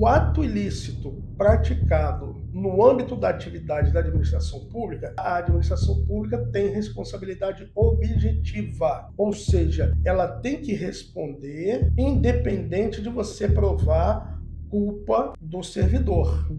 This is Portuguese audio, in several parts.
o ato ilícito praticado no âmbito da atividade da administração pública, a administração pública tem responsabilidade objetiva, ou seja, ela tem que responder independente de você provar culpa do servidor.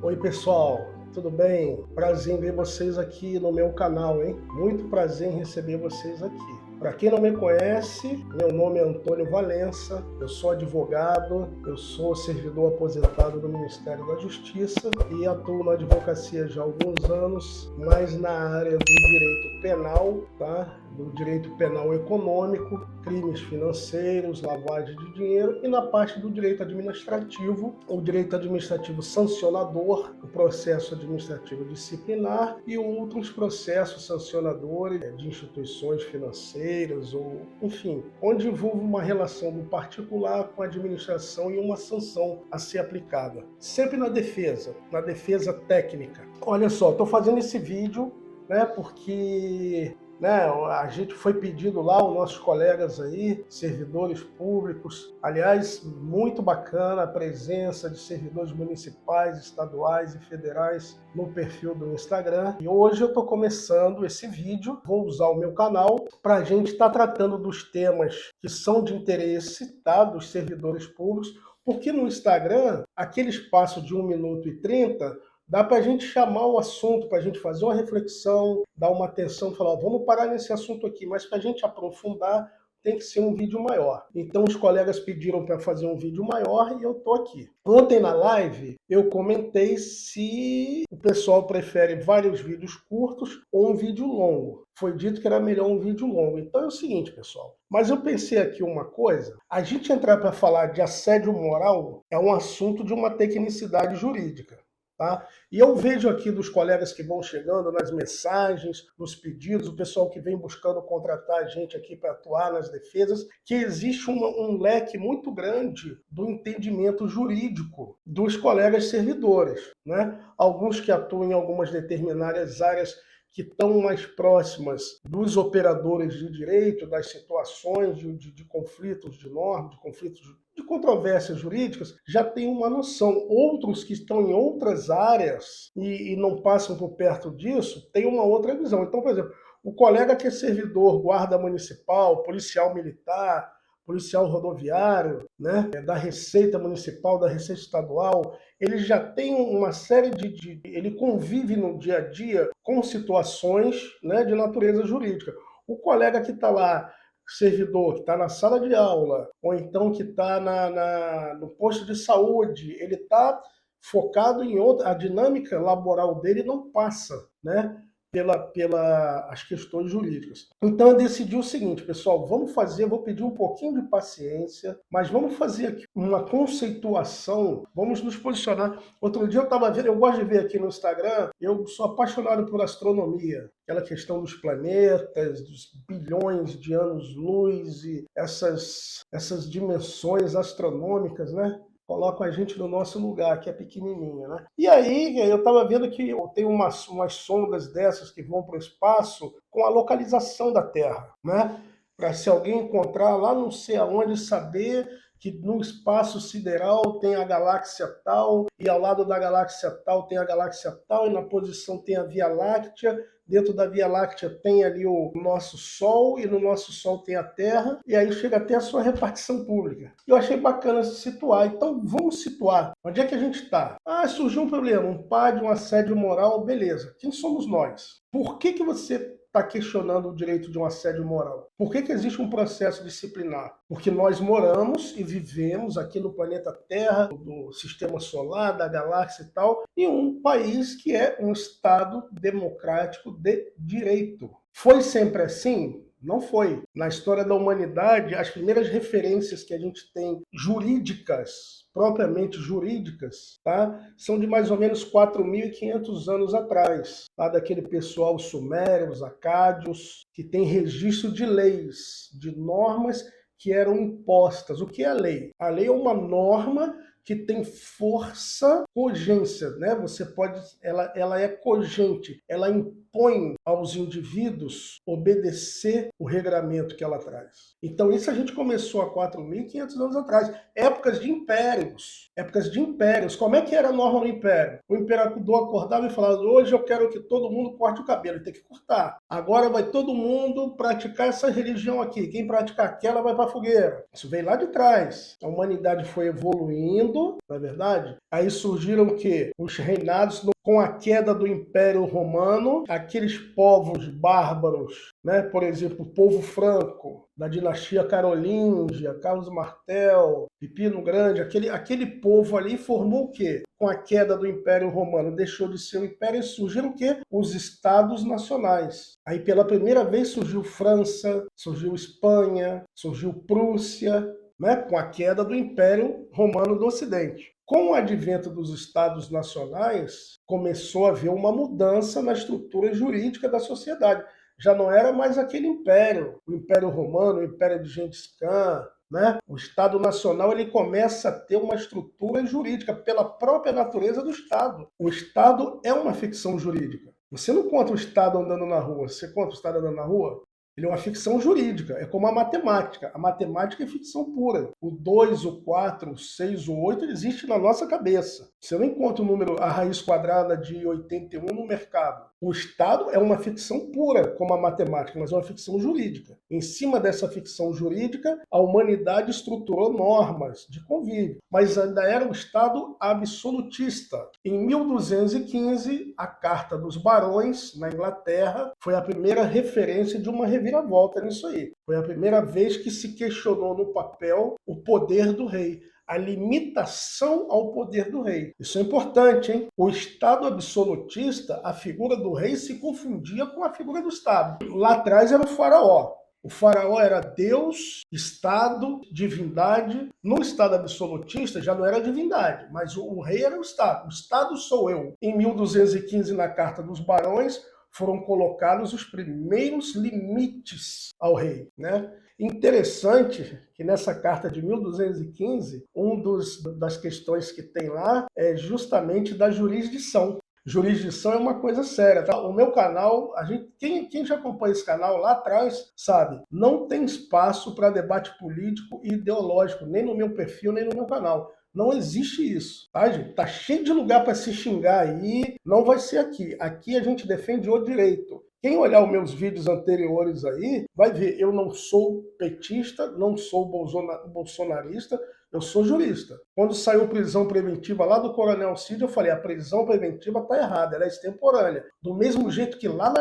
Oi pessoal, tudo bem? Prazer em ver vocês aqui no meu canal, hein? Muito prazer em receber vocês aqui. Para quem não me conhece, meu nome é Antônio Valença, eu sou advogado, eu sou servidor aposentado do Ministério da Justiça e atuo na advocacia já há alguns anos, mais na área do direito penal, tá? Do direito penal econômico, crimes financeiros, lavagem de dinheiro e na parte do direito administrativo, o direito administrativo sancionador, o processo administrativo disciplinar e outros processos sancionadores de instituições financeiras ou, enfim, onde envolve uma relação do particular com a administração e uma sanção a ser aplicada. Sempre na defesa técnica. Olha só, estou fazendo esse vídeo, né, porque a gente foi pedido lá, os nossos colegas aí, servidores públicos, aliás, muito bacana a presença de servidores municipais, estaduais e federais no perfil do Instagram. E hoje eu estou começando esse vídeo, vou usar o meu canal para a gente estar tratando dos temas que são de interesse, tá, dos servidores públicos, porque no Instagram, aquele espaço de 1 minuto e 30, dá para a gente chamar o assunto, para a gente fazer uma reflexão, dar uma atenção, falar, vamos parar nesse assunto aqui, mas para a gente aprofundar, tem que ser um vídeo maior. Então os colegas pediram para fazer um vídeo maior e eu estou aqui. Ontem na live eu comentei se o pessoal prefere vários vídeos curtos ou um vídeo longo. Foi dito que era melhor um vídeo longo. Então é o seguinte, pessoal. Mas eu pensei aqui uma coisa. A gente entrar para falar de assédio moral é um assunto de uma tecnicidade jurídica. Tá? E eu vejo aqui dos colegas que vão chegando nas mensagens, nos pedidos, o pessoal que vem buscando contratar a gente aqui para atuar nas defesas, que existe um leque muito grande do entendimento jurídico dos colegas servidores, né? Alguns que atuam em algumas determinadas áreas que estão mais próximas dos operadores de direito, das situações de conflitos de norma, de conflitos de controvérsias jurídicas, já têm uma noção. Outros que estão em outras áreas e não passam por perto disso, têm uma outra visão. Então, por exemplo, o colega que é servidor, guarda municipal, policial militar, policial rodoviário, né, da Receita Municipal, da Receita Estadual, ele já tem uma série ele convive no dia a dia com situações, né, de natureza jurídica. O colega que está lá, servidor, que está na sala de aula, ou então que está no posto de saúde, ele está focado em outra, a dinâmica laboral dele não passa, né, pelas questões jurídicas. Então eu decidi o seguinte, pessoal, vou pedir um pouquinho de paciência, mas vamos fazer aqui uma conceituação, vamos nos posicionar. Outro dia eu estava vendo, eu gosto de ver aqui no Instagram, eu sou apaixonado por astronomia, aquela questão dos planetas, dos bilhões de anos-luz e essas dimensões astronômicas, né? Coloca a gente no nosso lugar, que é pequenininho, né? E aí, eu estava vendo que tem umas sondas dessas que vão para o espaço com a localização da Terra, né? Para se alguém encontrar lá não sei aonde, saber que no espaço sideral tem a galáxia tal, e ao lado da galáxia tal tem a galáxia tal, e na posição tem a Via Láctea, dentro da Via Láctea tem ali o nosso Sol, e no nosso Sol tem a Terra, e aí chega até a sua repartição pública. Eu achei bacana se situar, então vamos situar. Onde é que a gente está? Ah, surgiu um problema, um PAD, um assédio moral, beleza. Quem somos nós? Por que você está questionando o direito de um assédio moral? Por que existe um processo disciplinar? Porque nós moramos e vivemos aqui no planeta Terra, do sistema solar, da galáxia e tal, em um país que é um Estado democrático de direito. Foi sempre assim? Não foi. Na história da humanidade, as primeiras referências que a gente tem jurídicas, propriamente jurídicas, tá? São de mais ou menos 4.500 anos atrás, tá? Daquele pessoal sumério, os acádios, que tem registro de leis, de normas que eram impostas. O que é a lei? A lei é uma norma que tem força, cogência, né? Você pode, ela é cogente, ela impõe aos indivíduos obedecer o regramento que ela traz. Então isso a gente começou há 4.500 anos atrás, épocas de impérios, Como é que era a norma no império? O imperador acordava e falava: hoje eu quero que todo mundo corte o cabelo, ele tem que cortar. Agora vai todo mundo praticar essa religião aqui, quem praticar aquela vai para a fogueira. Isso veio lá de trás. A humanidade foi evoluindo, não é verdade? Aí surgiram o quê? Os reinados com a queda do Império Romano, aqueles povos bárbaros, né? Por exemplo, o povo franco, da dinastia carolíngia, Carlos Martel, Pipino Grande, aquele povo ali formou o quê? Com a queda do Império Romano, deixou de ser um império e surgiram o quê? Os estados nacionais. Aí pela primeira vez surgiu França, surgiu Espanha, surgiu Prússia, né? Com a queda do Império Romano do Ocidente. Com o advento dos estados nacionais, começou a haver uma mudança na estrutura jurídica da sociedade. Já não era mais aquele império, o Império Romano, o Império de Gengis Khan, né? O Estado Nacional ele começa a ter uma estrutura jurídica pela própria natureza do Estado. O Estado é uma ficção jurídica. Você não conta o Estado andando na rua, você conta o Estado andando na rua? Ele é uma ficção jurídica, é como a matemática. A matemática é ficção pura. O 2, o 4, o 6, o 8 existe na nossa cabeça. Você não encontra o número, a raiz quadrada de 81 no mercado. O Estado é uma ficção pura, como a matemática, mas é uma ficção jurídica. Em cima dessa ficção jurídica, a humanidade estruturou normas de convívio, mas ainda era um Estado absolutista. Em 1215, a Carta dos Barões, na Inglaterra, foi a primeira referência de uma reviravolta nisso aí. Foi a primeira vez que se questionou no papel o poder do rei, a limitação ao poder do rei. Isso é importante, hein? O Estado absolutista, a figura do rei se confundia com a figura do Estado. Lá atrás era o faraó. O faraó era Deus, Estado, divindade. No Estado absolutista já não era divindade, mas o rei era o Estado. O Estado sou eu. Em 1215, na Carta dos Barões, foram colocados os primeiros limites ao rei, né? Interessante que nessa carta de 1215, das questões que tem lá é justamente da jurisdição. Jurisdição é uma coisa séria, tá? O meu canal, quem já acompanha esse canal lá atrás, sabe, não tem espaço para debate político e ideológico, nem no meu perfil, nem no meu canal. Não existe isso, tá, gente? Tá cheio de lugar para se xingar aí, não vai ser aqui. Aqui a gente defende o direito. Quem olhar os meus vídeos anteriores aí, vai ver, eu não sou petista, não sou bolsonarista, eu sou jurista. Quando saiu prisão preventiva lá do Coronel Cid, eu falei, a prisão preventiva está errada, ela é extemporânea. Do mesmo jeito que lá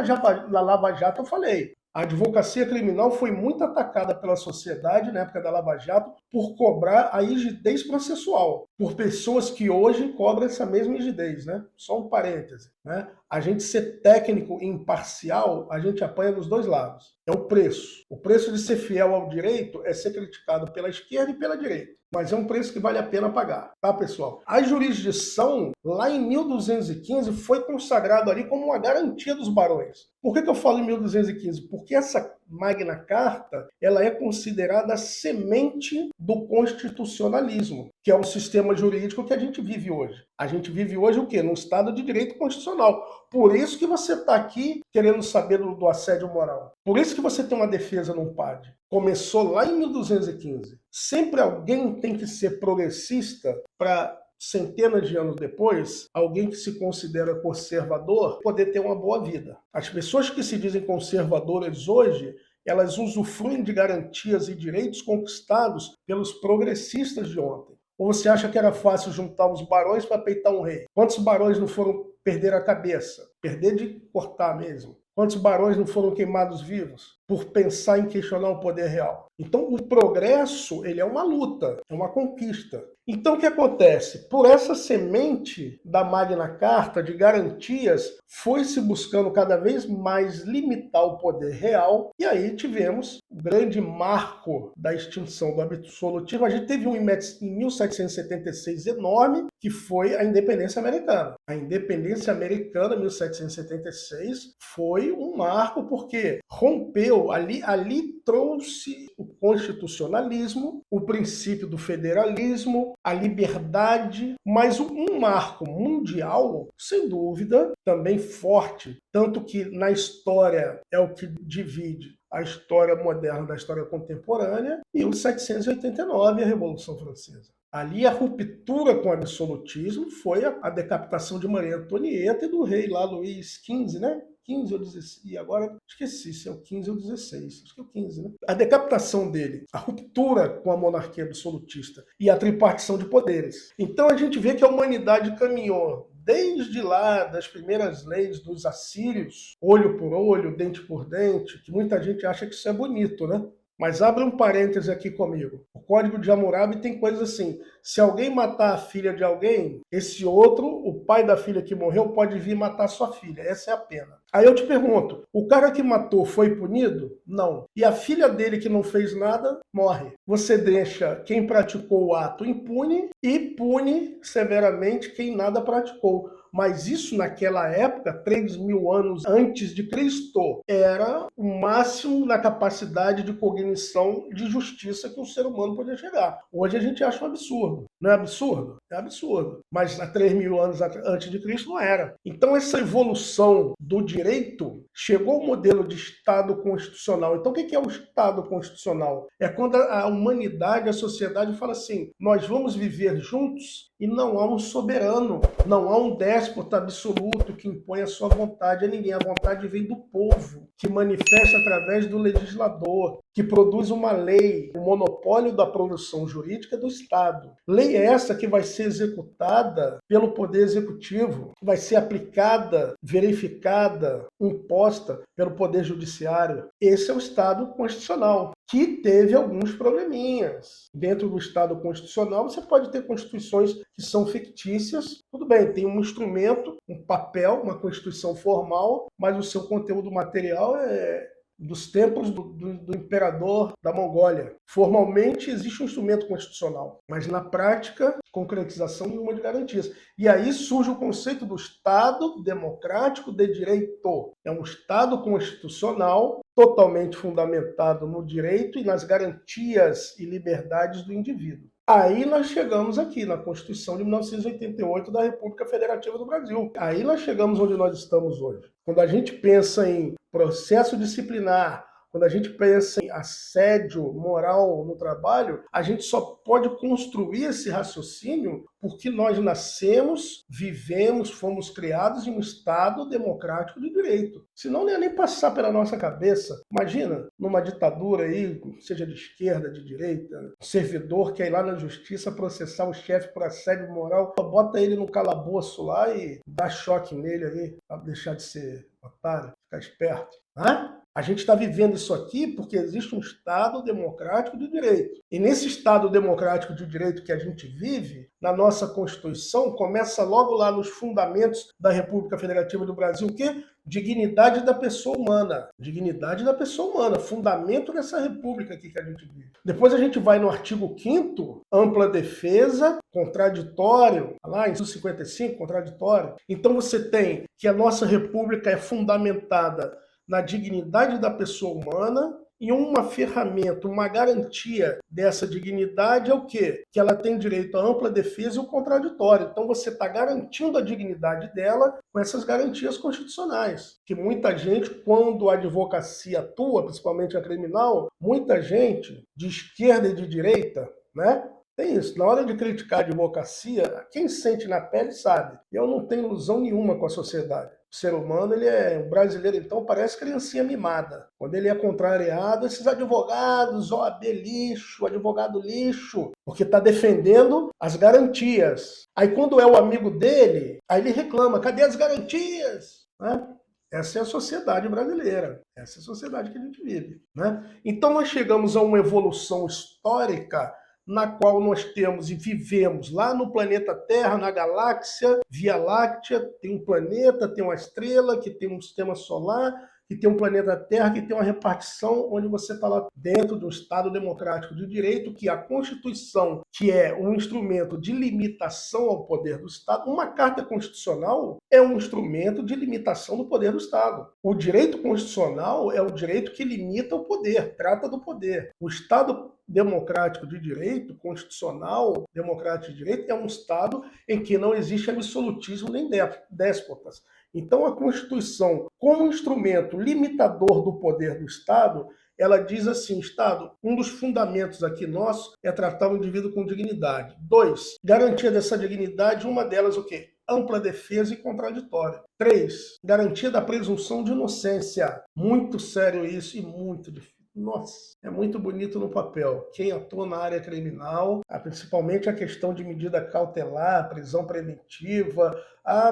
na Lava Jato eu falei, a advocacia criminal foi muito atacada pela sociedade na época da Lava Jato por cobrar a rigidez processual, por pessoas que hoje cobram essa mesma rigidez, né? Só um parêntese, né? A gente ser técnico e imparcial, a gente apanha dos dois lados. É o preço. O preço de ser fiel ao direito é ser criticado pela esquerda e pela direita. Mas é um preço que vale a pena pagar, tá, pessoal? A jurisdição, lá em 1215, foi consagrado ali como uma garantia dos barões. Por que eu falo em 1215? Porque essa Magna Carta, ela é considerada a semente do constitucionalismo, que é o sistema jurídico que a gente vive hoje. A gente vive hoje o quê? Num Estado de direito constitucional. Por isso que você está aqui querendo saber do assédio moral. Por isso que você tem uma defesa num PAD. Começou lá em 1215. Sempre alguém tem que ser progressista para, centenas de anos depois, alguém que se considera conservador poder ter uma boa vida. As pessoas que se dizem conservadoras hoje, elas usufruem de garantias e direitos conquistados pelos progressistas de ontem. Ou você acha que era fácil juntar os barões para peitar um rei? Quantos barões não foram perder a cabeça? Perder de cortar mesmo. Quantos barões não foram queimados vivos por pensar em questionar o poder real? Então, o progresso, ele é uma luta, é uma conquista. Então, o que acontece? Por essa semente da Magna Carta de garantias, foi se buscando cada vez mais limitar o poder real, e aí tivemos o grande marco da extinção do absolutismo. A gente teve um em 1776 enorme, que foi a independência americana. A independência americana, 1776, foi um marco porque rompeu nasceu, ali trouxe o constitucionalismo, o princípio do federalismo, a liberdade, mas um marco mundial, sem dúvida, também forte, tanto que na história é o que divide a história moderna da história contemporânea, e 1789, a Revolução Francesa. Ali a ruptura com o absolutismo foi a decapitação de Maria Antonieta e do rei lá Luís XV, né? 15 ou 16, e agora esqueci se é o 15 ou 16, acho que é o 15, né? A decapitação dele, a ruptura com a monarquia absolutista e a tripartição de poderes. Então a gente vê que a humanidade caminhou desde lá, das primeiras leis dos assírios, olho por olho, dente por dente, que muita gente acha que isso é bonito, né? Mas abre um parêntese aqui comigo. O Código de Hammurabi tem coisas assim. Se alguém matar a filha de alguém, esse outro, o pai da filha que morreu, pode vir matar sua filha. Essa é a pena. Aí eu te pergunto, o cara que matou foi punido? Não. E a filha dele que não fez nada, morre. Você deixa quem praticou o ato impune e pune severamente quem nada praticou. Mas isso naquela época, 3.000 anos antes de Cristo, era o máximo na capacidade de cognição de justiça que um ser humano podia chegar. Hoje a gente acha um absurdo. Não é absurdo? É absurdo. Mas há 3.000 anos antes de Cristo não era. Então essa evolução do direito chegou ao modelo de Estado constitucional. Então o que é o Estado constitucional? É quando a humanidade, a sociedade fala assim, nós vamos viver juntos e não há um soberano, não há um déspota absoluto que impõe a sua vontade a ninguém. A vontade vem do povo, que manifesta através do legislador, que produz uma lei. O monopólio da produção jurídica é do Estado. Lei essa que vai ser executada pelo Poder Executivo, vai ser aplicada, verificada, imposta pelo Poder Judiciário. Esse é o Estado constitucional, que teve alguns probleminhas. Dentro do Estado constitucional, você pode ter constituições que são fictícias. Tudo bem, tem um instrumento, um papel, uma constituição formal, mas o seu conteúdo material é dos tempos do imperador da Mongólia. Formalmente existe um instrumento constitucional, mas na prática, concretização nenhuma de garantias. E aí surge o conceito do Estado democrático de direito. É um Estado constitucional totalmente fundamentado no direito e nas garantias e liberdades do indivíduo. Aí nós chegamos aqui na Constituição de 1988 da República Federativa do Brasil. Aí nós chegamos onde nós estamos hoje. Quando a gente pensa em processo disciplinar, quando a gente pensa em assédio moral no trabalho, a gente só pode construir esse raciocínio porque nós nascemos, vivemos, fomos criados em um Estado democrático de direito. Senão não ia nem passar pela nossa cabeça. Imagina, numa ditadura aí, seja de esquerda, de direita, um servidor que ir lá na justiça processar o chefe por assédio moral, bota ele no calabouço lá e dá choque nele aí, para deixar de ser otário, ficar esperto. Hã? A gente está vivendo isso aqui porque existe um Estado democrático de direito. E nesse Estado democrático de direito que a gente vive, na nossa Constituição, começa logo lá nos fundamentos da República Federativa do Brasil, o quê? Dignidade da pessoa humana. Dignidade da pessoa humana, fundamento dessa república aqui que a gente vive. Depois a gente vai no artigo 5º, ampla defesa, contraditório, lá em 55, contraditório. Então você tem que a nossa república é fundamentada na dignidade da pessoa humana, e uma ferramenta, uma garantia dessa dignidade é o quê? Que ela tem direito à ampla defesa e o contraditório. Então você está garantindo a dignidade dela com essas garantias constitucionais. Que muita gente, quando a advocacia atua, principalmente a criminal, muita gente de esquerda e de direita, né? Tem isso. Na hora de criticar a advocacia, quem sente na pele sabe. Eu não tenho ilusão nenhuma com a sociedade. O ser humano, o brasileiro, então, parece criancinha mimada. Quando ele é contrariado, esses advogados, OAB lixo, advogado lixo, porque está defendendo as garantias. Aí quando é o amigo dele, aí ele reclama, cadê as garantias? Né? Essa é a sociedade brasileira, essa é a sociedade que a gente vive. Né? Então nós chegamos a uma evolução histórica na qual nós temos e vivemos lá no planeta Terra, na galáxia Via Láctea, tem um planeta, tem uma estrela, que tem um sistema solar, que tem um planeta Terra, que tem uma repartição onde você está lá dentro de um Estado democrático de direito, que a Constituição, que é um instrumento de limitação ao poder do Estado, uma carta constitucional é um instrumento de limitação do poder do Estado. O direito constitucional é o direito que limita o poder, trata do poder. O Estado democrático de direito, constitucional, democrático de direito, é um Estado em que não existe absolutismo nem déspotas. Então, a Constituição, como instrumento limitador do poder do Estado, ela diz assim, Estado, um dos fundamentos aqui nosso é tratar o indivíduo com dignidade. 2, garantia dessa dignidade, uma delas o quê? Ampla defesa e contraditória. 3, garantia da presunção de inocência. Muito sério isso e muito difícil. Nossa, é muito bonito no papel. Quem atua na área criminal, principalmente a questão de medida cautelar, prisão preventiva,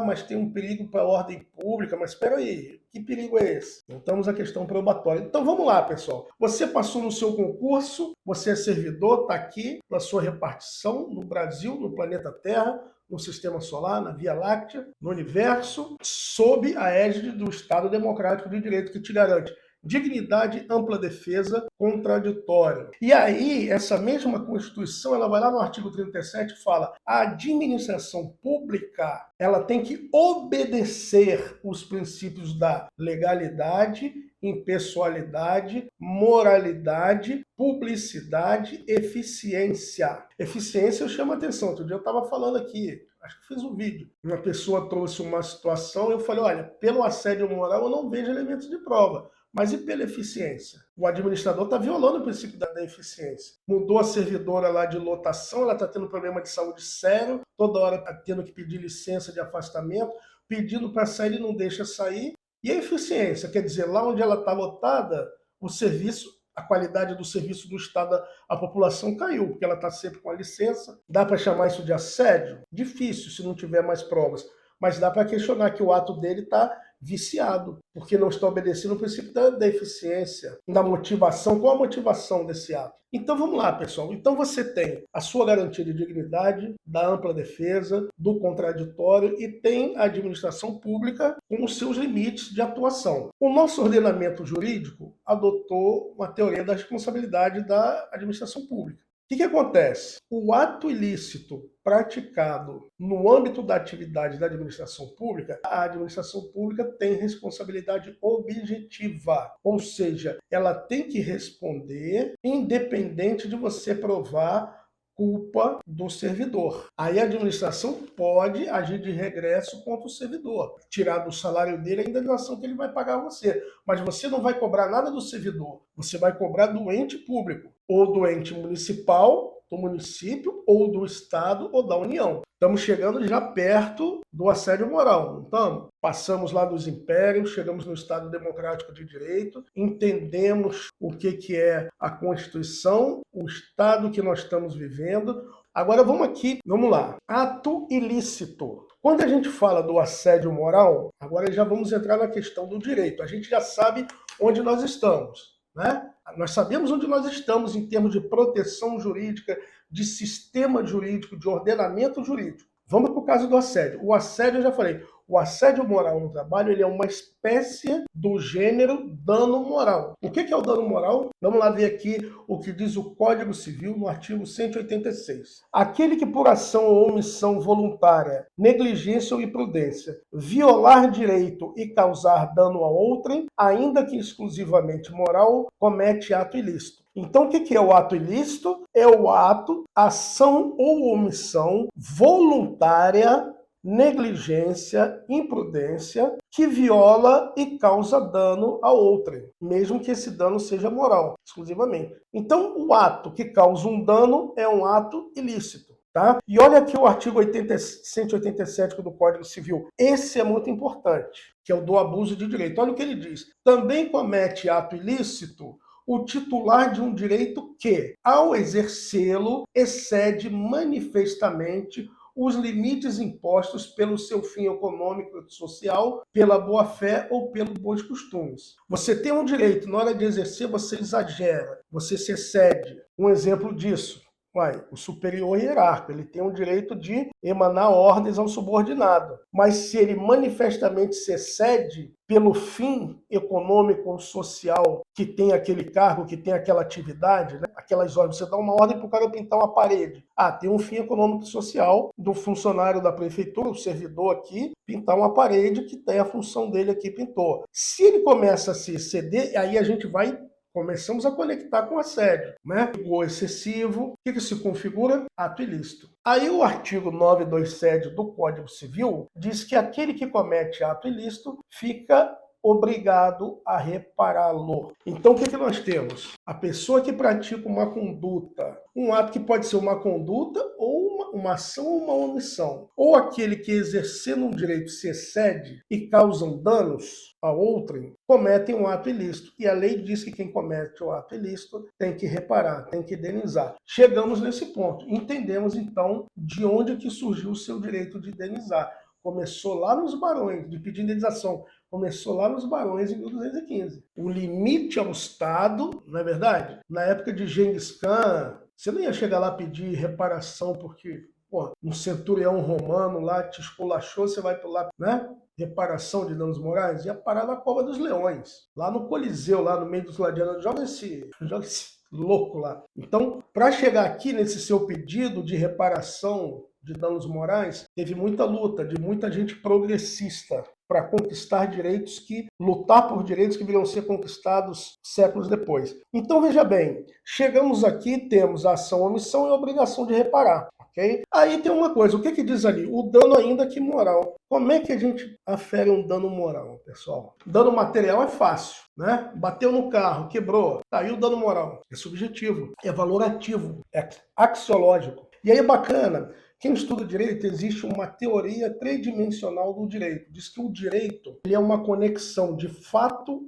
mas tem um perigo para a ordem pública, mas espera aí, que perigo é esse? Voltamos à questão probatória. Então vamos lá, pessoal. Você passou no seu concurso, você é servidor, está aqui na sua repartição, no Brasil, no planeta Terra, no Sistema Solar, na Via Láctea, no Universo, sob a égide do Estado Democrático de Direito que te garante dignidade, ampla defesa, contraditório. E aí, essa mesma Constituição, ela vai lá no artigo 37 e fala: a administração pública, ela tem que obedecer os princípios da legalidade, impessoalidade, moralidade, publicidade, eficiência. Eficiência eu chamo a atenção. Outro dia eu estava falando aqui, acho que fiz um vídeo. Uma pessoa trouxe uma situação e eu falei, olha, pelo assédio moral eu não vejo elementos de prova. Mas e pela eficiência? O administrador está violando o princípio da eficiência. Mudou a servidora lá de lotação, ela está tendo problema de saúde sério, toda hora está tendo que pedir licença de afastamento, pedindo para sair e não deixa sair. E a eficiência? Quer dizer, lá onde ela está lotada, o serviço, a qualidade do serviço do Estado à população caiu, porque ela está sempre com a licença. Dá para chamar isso de assédio? Difícil, se não tiver mais provas. Mas dá para questionar que o ato dele está viciado, porque não está obedecendo o princípio da eficiência, da motivação. Qual a motivação desse ato? Então vamos lá, pessoal. Então você tem a sua garantia de dignidade, da ampla defesa, do contraditório e tem a administração pública com os seus limites de atuação. O nosso ordenamento jurídico adotou uma teoria da responsabilidade da administração pública. O que acontece? O ato ilícito praticado no âmbito da atividade da administração pública, a administração pública tem responsabilidade objetiva, ou seja, ela tem que responder independente de você provar culpa do servidor. Aí a administração pode agir de regresso contra o servidor, tirar do salário dele a indenização que ele vai pagar a você. Mas você não vai cobrar nada do servidor, você vai cobrar do ente público, ou do ente municipal, do município, ou do Estado, ou da União. Estamos chegando já perto do assédio moral, não estamos? Passamos lá dos impérios, chegamos no Estado Democrático de Direito, entendemos o que é a Constituição, o Estado que nós estamos vivendo. Agora vamos lá. Ato ilícito. Quando a gente fala do assédio moral, agora já vamos entrar na questão do direito. A gente já sabe onde nós estamos, né? Nós sabemos onde nós estamos em termos de proteção jurídica, de sistema jurídico, de ordenamento jurídico. Vamos para o caso do assédio. O assédio, eu já falei, o assédio moral no trabalho ele é uma espécie do gênero dano moral. O que é o dano moral? Vamos lá ver aqui o que diz o Código Civil no artigo 186. Aquele que por ação ou omissão voluntária, negligência ou imprudência, violar direito e causar dano a outrem, ainda que exclusivamente moral, comete ato ilícito. Então, o que é o ato ilícito? É o ato, ação ou omissão voluntária, negligência, imprudência, que viola e causa dano a outrem, mesmo que esse dano seja moral, exclusivamente. Então, o ato que causa um dano é um ato ilícito. Tá? E olha aqui o artigo 187 do Código Civil. Esse é muito importante, que é o do abuso de direito. Olha o que ele diz. Também comete ato ilícito o titular de um direito que, ao exercê-lo, excede manifestamente os limites impostos pelo seu fim econômico e social, pela boa-fé ou pelos bons costumes. Você tem um direito, na hora de exercer, você exagera, você se excede. Um exemplo disso, Uai, o superior hierárquico, ele tem o direito de emanar ordens ao subordinado. Mas se ele manifestamente se excede pelo fim econômico ou social que tem aquele cargo, que tem aquela atividade, né? Aquelas ordens, você dá uma ordem para o cara pintar uma parede. Ah, tem um fim econômico e social do funcionário da prefeitura, o servidor aqui, pintar uma parede que tem a função dele aqui, pintou. Se ele começa a se exceder, aí a gente vai começamos a conectar com assédio, né? O excessivo, o que se configura? Ato ilícito. Aí o artigo 927 do Código Civil diz que aquele que comete ato ilícito fica obrigado a repará-lo. Então o que nós temos? A pessoa que pratica uma conduta, um ato que pode ser uma conduta ou uma ação ou uma omissão, ou aquele que exercendo um direito se excede e causam danos a outrem, cometem um ato ilícito. E a lei diz que quem comete o ato ilícito tem que reparar, tem que indenizar. Chegamos nesse ponto. Entendemos, então, de onde que surgiu o seu direito de indenizar. Começou lá nos barões, de pedir indenização. Começou lá nos barões em 1215. O limite ao Estado, não é verdade? Na época de Gengis Khan, você não ia chegar lá pedir reparação porque, pô, um centurião romano lá te esculachou, você vai lá, né? Reparação de danos morais, ia parar na Cova dos Leões, lá no Coliseu, lá no meio dos gladiadores. Joga esse louco lá. Então, para chegar aqui nesse seu pedido de reparação de danos morais, teve muita luta de muita gente progressista para conquistar direitos lutar por direitos que viriam ser conquistados séculos depois. Então, veja bem, chegamos aqui, temos a ação, omissão e a obrigação de reparar. Okay? Aí tem uma coisa, o que diz ali? O dano ainda que moral. Como é que a gente afere um dano moral, pessoal? Dano material é fácil, né? Bateu no carro, quebrou, tá aí o dano moral. É subjetivo, é valorativo, é axiológico. E aí é bacana, quem estuda direito, existe uma teoria tridimensional do direito. Diz que o direito ele é uma conexão de fato,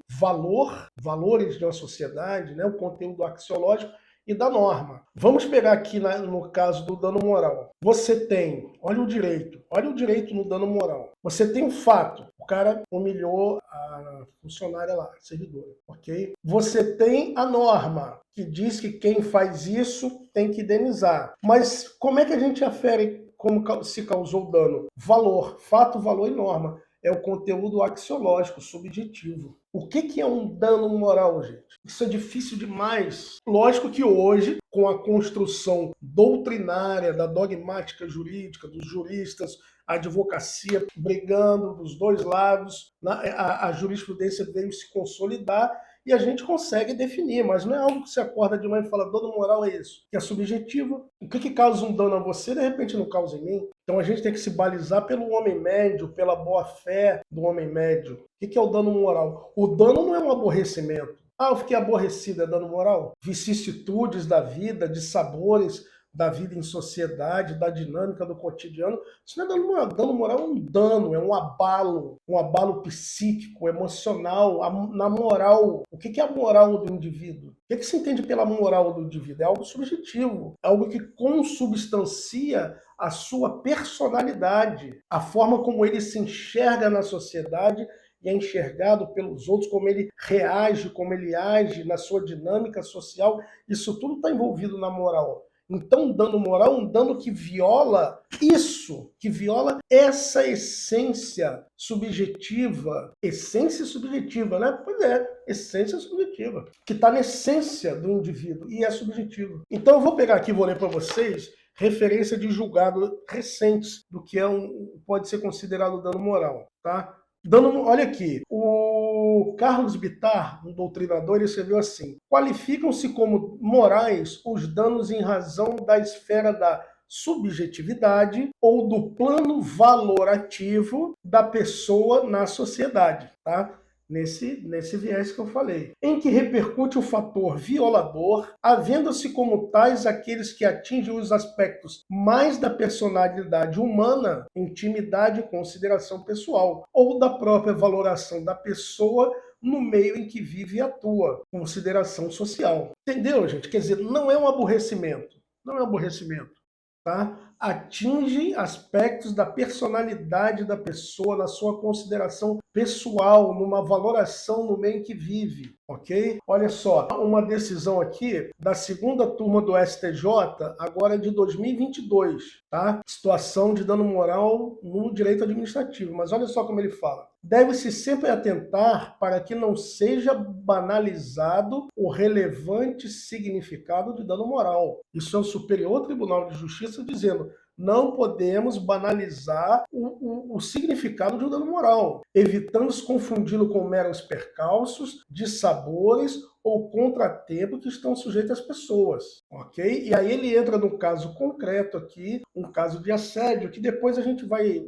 valores de uma sociedade, né? O conteúdo axiológico, e da norma. Vamos pegar aqui no caso do dano moral. Você tem, olha o direito no dano moral. Você tem um fato, o cara humilhou a funcionária lá, a servidora, ok? Você tem a norma, que diz que quem faz isso tem que indenizar. Mas como é que a gente afere como se causou dano? Valor, fato, valor e norma. É o conteúdo axiológico, subjetivo. O que é um dano moral, gente? Isso é difícil demais. Lógico que hoje, com a construção doutrinária da dogmática jurídica, dos juristas, a advocacia brigando dos dois lados, a jurisprudência veio se consolidar e a gente consegue definir, mas não é algo que você acorda de manhã e fala, dano moral é isso, que é subjetivo. O que causa um dano a você, de repente não causa em mim. Então a gente tem que se balizar pelo homem médio, pela boa-fé do homem médio. O que é o dano moral? O dano não é um aborrecimento. Ah, eu fiquei aborrecido, é dano moral? Vicissitudes da vida, de sabores da vida em sociedade, da dinâmica do cotidiano. Isso não é dano moral. Dano moral é um dano, é um abalo psíquico, emocional, na moral. O que é a moral do indivíduo? O que se entende pela moral do indivíduo? É algo subjetivo, é algo que consubstancia a sua personalidade, a forma como ele se enxerga na sociedade e é enxergado pelos outros, como ele reage, como ele age na sua dinâmica social. Isso tudo está envolvido na moral. Então, dano moral é um dano que viola isso, que viola essa essência subjetiva. Essência subjetiva, né? Pois é, essência subjetiva, que está na essência do indivíduo e é subjetivo. Então, eu vou pegar aqui e vou ler para vocês referência de julgado recentes do que pode ser considerado dano moral, tá? Olha aqui, o Carlos Bittar, um doutrinador, ele escreveu assim: qualificam-se como morais os danos em razão da esfera da subjetividade ou do plano valorativo da pessoa na sociedade, tá? Nesse viés que eu falei, em que repercute o fator violador, havendo-se como tais aqueles que atingem os aspectos mais da personalidade humana, intimidade e consideração pessoal, ou da própria valoração da pessoa no meio em que vive e atua, consideração social. Entendeu, gente? Quer dizer, não é um aborrecimento, tá? atingem aspectos da personalidade da pessoa, na sua consideração pessoal, numa valoração no meio em que vive, ok? Olha só, uma decisão aqui da segunda turma do STJ, agora de 2022, tá? Situação de dano moral no direito administrativo, mas olha só como ele fala. Deve-se sempre atentar para que não seja banalizado o relevante significado de dano moral. Isso é o Superior Tribunal de Justiça dizendo: não podemos banalizar o significado de um dano moral, evitando confundi-lo com meros percalços, dissabores ou contratempo que estão sujeitos às pessoas, ok? E aí ele entra num caso concreto aqui, um caso de assédio, que depois a gente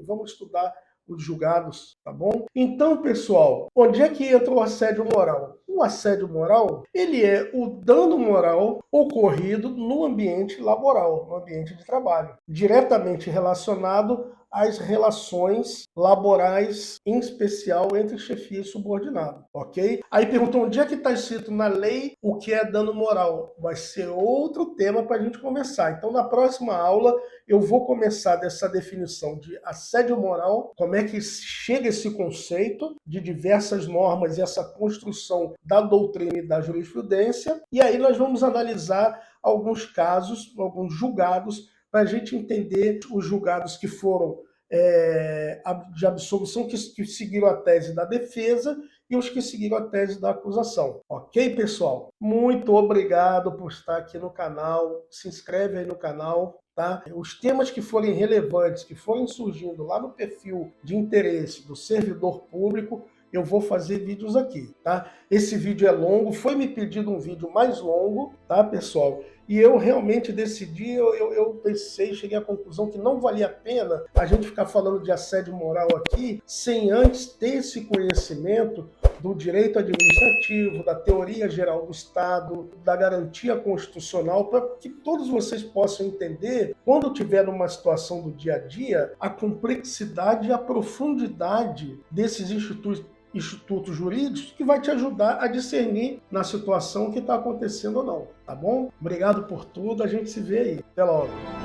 vamos estudar os julgados, tá bom? Então, pessoal, onde é que entra o assédio moral? O assédio moral, ele é o dano moral ocorrido no ambiente laboral, no ambiente de trabalho, diretamente relacionado às relações laborais, em especial entre chefia e subordinado, ok? Aí perguntam onde é que está escrito na lei o que é dano moral. Vai ser outro tema para a gente conversar. Então, na próxima aula, eu vou começar dessa definição de assédio moral, como é que chega esse conceito de diversas normas e essa construção da doutrina e da jurisprudência, e aí nós vamos analisar alguns casos, alguns julgados, para a gente entender os julgados que foram de absolução, que seguiram a tese da defesa, e os que seguiram a tese da acusação. Ok, pessoal? Muito obrigado por estar aqui no canal. Se inscreve aí no canal, tá? Os temas que forem relevantes, que forem surgindo lá no perfil de interesse do servidor público, eu vou fazer vídeos aqui, tá? Esse vídeo é longo, foi me pedido um vídeo mais longo, tá, pessoal? E eu realmente decidi, eu pensei, cheguei à conclusão que não valia a pena a gente ficar falando de assédio moral aqui sem antes ter esse conhecimento do direito administrativo, da teoria geral do Estado, da garantia constitucional, para que todos vocês possam entender, quando tiver numa situação do dia a dia, a complexidade e a profundidade desses institutos jurídicos, que vai te ajudar a discernir na situação o que está acontecendo ou não, tá bom? Obrigado por tudo, a gente se vê aí. Até logo.